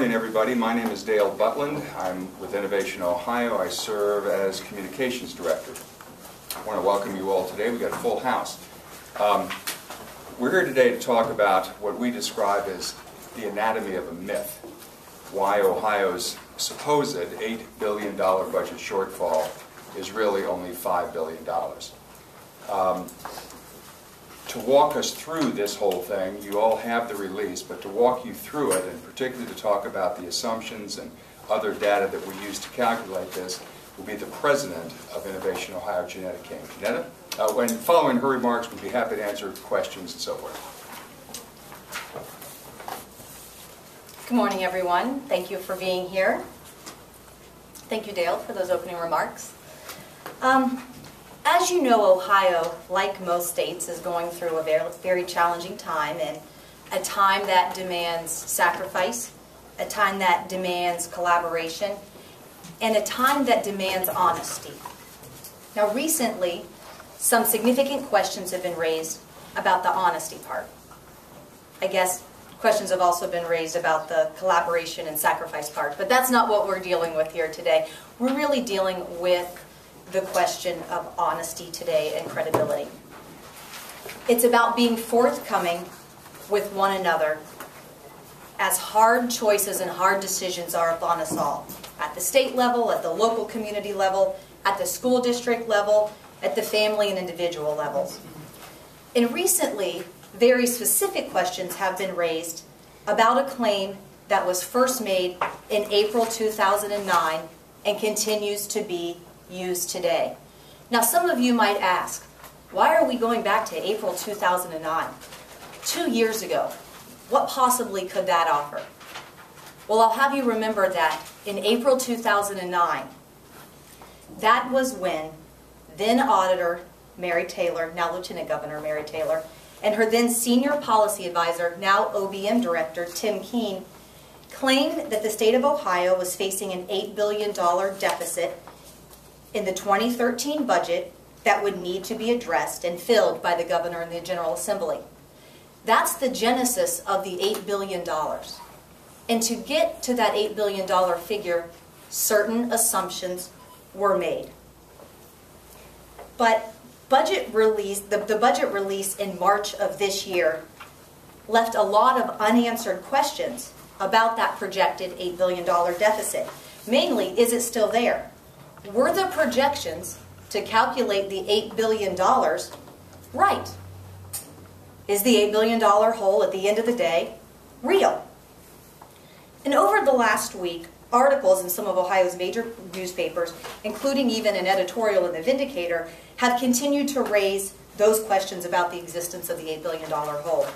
morning, everybody. My name is Dale Butland. I'm with Innovation Ohio. I serve as Communications Director. I want to welcome you all today. We've got a full house. We're here today to talk about what we describe as the anatomy of a myth. Why Ohio's supposed $8 billion budget shortfall is really only $5 billion. To walk us through this whole thing, you all have the release, but to walk you through it, and particularly to talk about the assumptions and other data that we use to calculate this, will be the president of Innovation Ohio, Janetta King. Janetta? And following her remarks, we'll be happy to answer questions and so forth. Good morning, everyone. Thank you for being here. Thank you, Dale, for those opening remarks. As you know, Ohio, like most states, is going through a very challenging time, and a time that demands sacrifice, a time that demands collaboration, and a time that demands honesty. Now, recently, some significant questions have been raised about the honesty part. I guess questions have also been raised about the collaboration and sacrifice part, but that's not what we're dealing with here today. We're really dealing with the question of honesty today and credibility. It's about being forthcoming with one another as hard choices and hard decisions are upon us all, at the state level, at the local community level, at the school district level, at the family and individual levels. And recently, very specific questions have been raised about a claim that was first made in April 2009 and continues to be used today. Now, some of you might ask, why are we going back to April 2009? 2 years ago. What possibly could that offer? Well, I'll have you remember that in April 2009, that was when then Auditor Mary Taylor, now Lieutenant Governor Mary Taylor, and her then Senior Policy Advisor, now OBM Director Tim Keene, claimed that the state of Ohio was facing an $8 billion deficit in the 2013 budget that would need to be addressed and filled by the governor and the General Assembly. That's the genesis of the $8 billion. And to get to that $8 billion figure, certain assumptions were made. But the budget release in March of this year left a lot of unanswered questions about that projected $8 billion deficit. Mainly, is it still there? Were the projections to calculate the $8 billion right? Is the $8 billion hole at the end of the day real? And over the last week, articles in some of Ohio's major newspapers, including even an editorial in The Vindicator, have continued to raise those questions about the existence of the $8 billion hole.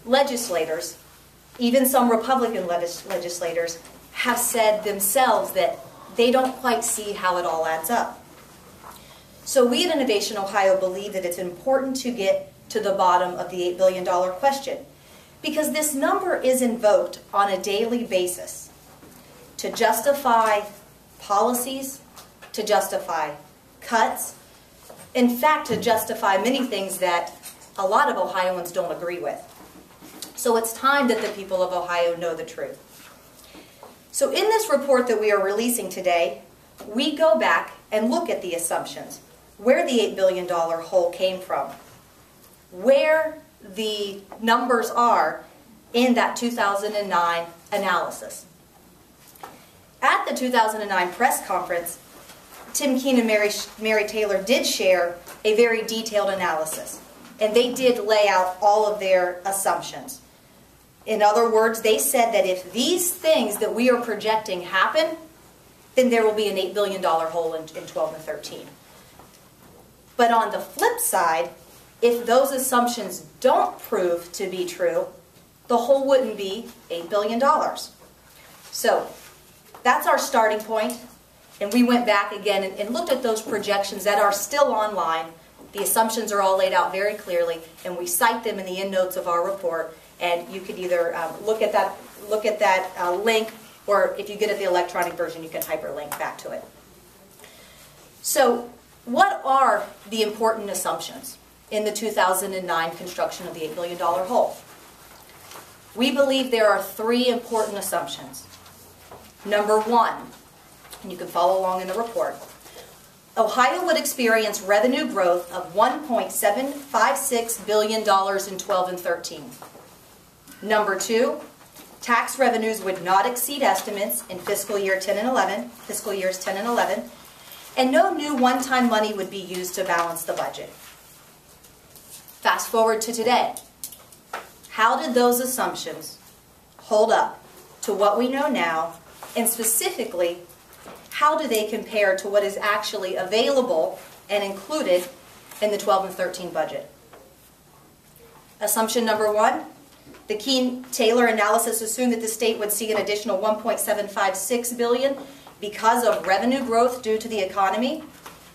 Legislators, even some Republican legislators, have said themselves that they don't quite see how it all adds up. So we at Innovation Ohio believe that it's important to get to the bottom of the $8 billion question, because this number is invoked on a daily basis to justify policies, to justify cuts, in fact, to justify many things that a lot of Ohioans don't agree with. So it's time that the people of Ohio know the truth. So in this report that we are releasing today, we go back and look at the assumptions, where the $8 billion hole came from, where the numbers are in that 2009 analysis. At the 2009 press conference, Tim Keene and Mary Taylor did share a very detailed analysis, and they did lay out all of their assumptions. In other words, they said that if these things that we are projecting happen, then there will be an $8 billion hole in 12 and 13. But on the flip side, if those assumptions don't prove to be true, the hole wouldn't be $8 billion. So that's our starting point. And we went back again and looked at those projections that are still online. The assumptions are all laid out very clearly, and we cite them in the endnotes of our report. And you could either look at that link, or if you get it the electronic version, you can hyperlink back to it. So what are the important assumptions in the 2009 construction of the $8 billion hole? We believe there are three important assumptions. Number one, and you can follow along in the report, Ohio would experience revenue growth of $1.756 billion in 12 and 13. Number two, tax revenues would not exceed estimates in fiscal years 10 and 11, and no new one-time money would be used to balance the budget. Fast forward to today. How did those assumptions hold up to what we know now, and specifically, how do they compare to what is actually available and included in the 12 and 13 budget? Assumption number one, the Keene-Taylor analysis assumed that the state would see an additional $1.756 billion because of revenue growth due to the economy.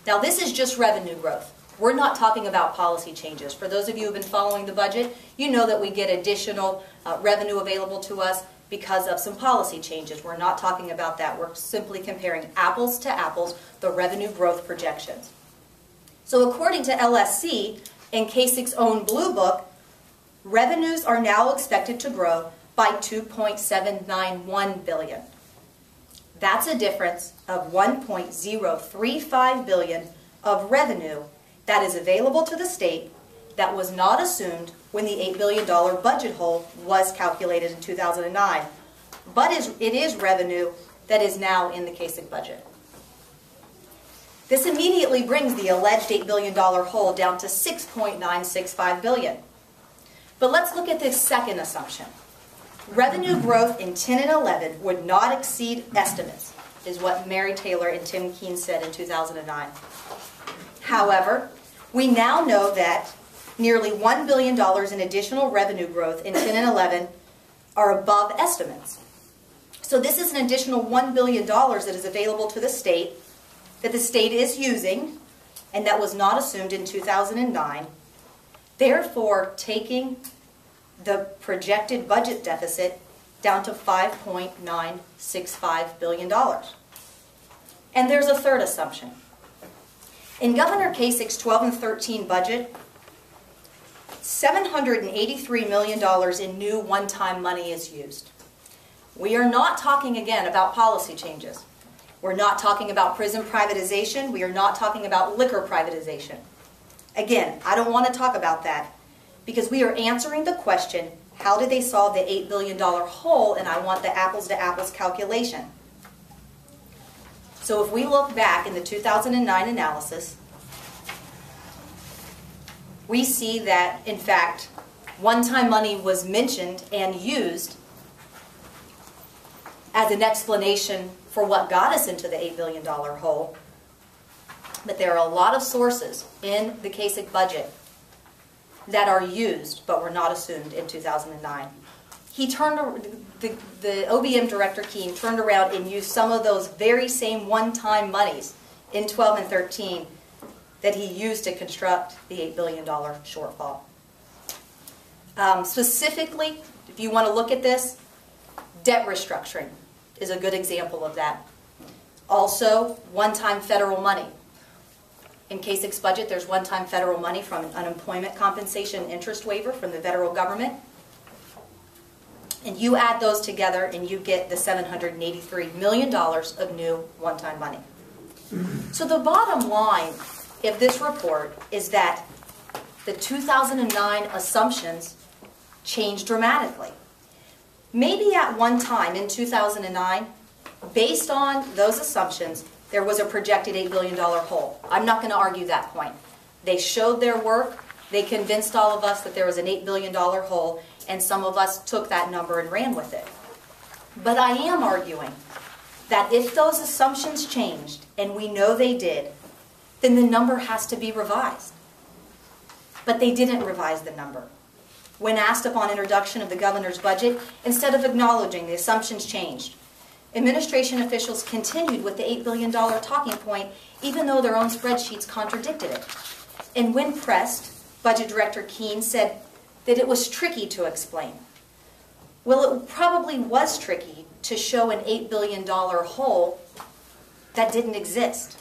Now this is just revenue growth. We're not talking about policy changes. For those of you who have been following the budget, you know that we get additional revenue available to us because of some policy changes. We're not talking about that. We're simply comparing apples to apples, the revenue growth projections. So according to LSC, in Kasich's own Blue Book, revenues are now expected to grow by $2.791 billion. That's a difference of $1.035 billion of revenue that is available to the state that was not assumed when the $8 billion budget hole was calculated in 2009. But it is revenue that is now in the Kasich budget. This immediately brings the alleged $8 billion hole down to $6.965 billion. But let's look at this second assumption. Revenue growth in 10 and 11 would not exceed estimates, is what Mary Taylor and Tim Keene said in 2009. However, we now know that nearly $1 billion in additional revenue growth in 10 and 11 are above estimates. So this is an additional $1 billion that is available to the state, that the state is using, and that was not assumed in 2009, therefore taking the projected budget deficit down to $5.965 billion. And there's a third assumption. In Governor Kasich's 12 and 13 budget, $783 million in new one-time money is used. We are not talking again about policy changes. We're not talking about prison privatization. We are not talking about liquor privatization. Again, I don't want to talk about that because we are answering the question, how did they solve the $8 billion hole? And I want the apples to apples calculation. So if we look back in the 2009 analysis, we see that, in fact, one-time money was mentioned and used as an explanation for what got us into the $8 billion hole. But there are a lot of sources in the Kasich budget that are used but were not assumed in 2009. The OBM director, Keene, turned around and used some of those very same one-time monies in 12 and 13 that he used to construct the $8 billion shortfall. Specifically, if you want to look at this, debt restructuring is a good example of that. Also, one-time federal money. In Kasich's budget, there's one-time federal money from an unemployment compensation interest waiver from the federal government. And you add those together and you get the $783 million of new one-time money. So the bottom line of this report is that the 2009 assumptions changed dramatically. Maybe at one time in 2009, based on those assumptions, there was a projected $8 billion hole. I'm not going to argue that point. They showed their work. They convinced all of us that there was an $8 billion hole, and some of us took that number and ran with it. But I am arguing that if those assumptions changed, and we know they did, then the number has to be revised. But they didn't revise the number. When asked upon introduction of the governor's budget, instead of acknowledging the assumptions changed, administration officials continued with the $8 billion talking point, even though their own spreadsheets contradicted it. And when pressed, Budget Director Keene said that it was tricky to explain. Well, it probably was tricky to show an $8 billion hole that didn't exist.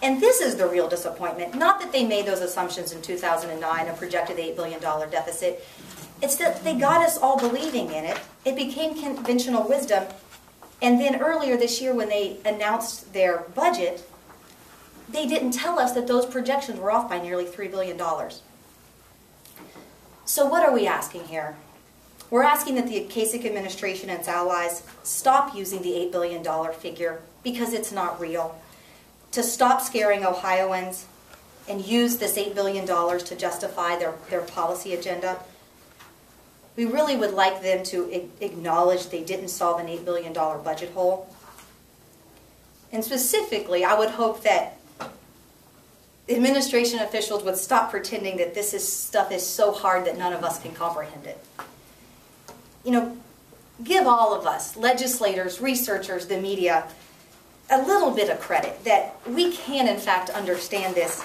And this is the real disappointment. Not that they made those assumptions in 2009 and projected the $8 billion deficit. It's that they got us all believing in it. It became conventional wisdom. And then earlier this year when they announced their budget, they didn't tell us that those projections were off by nearly $3 billion. So what are we asking here? We're asking that the Kasich administration and its allies stop using the $8 billion figure because it's not real, to stop scaring Ohioans and use this $8 billion to justify their policy agenda. We really would like them to acknowledge they didn't solve an $8 billion budget hole. And specifically, I would hope that administration officials would stop pretending that stuff is so hard that none of us can comprehend it. You know, give all of us, legislators, researchers, the media, a little bit of credit that we can in fact understand this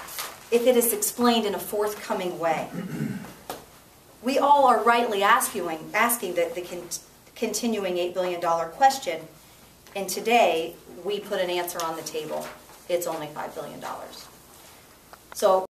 if it is explained in a forthcoming way. We all are rightly asking the continuing $8 billion question, and today we put an answer on the table. It's only $5 billion. So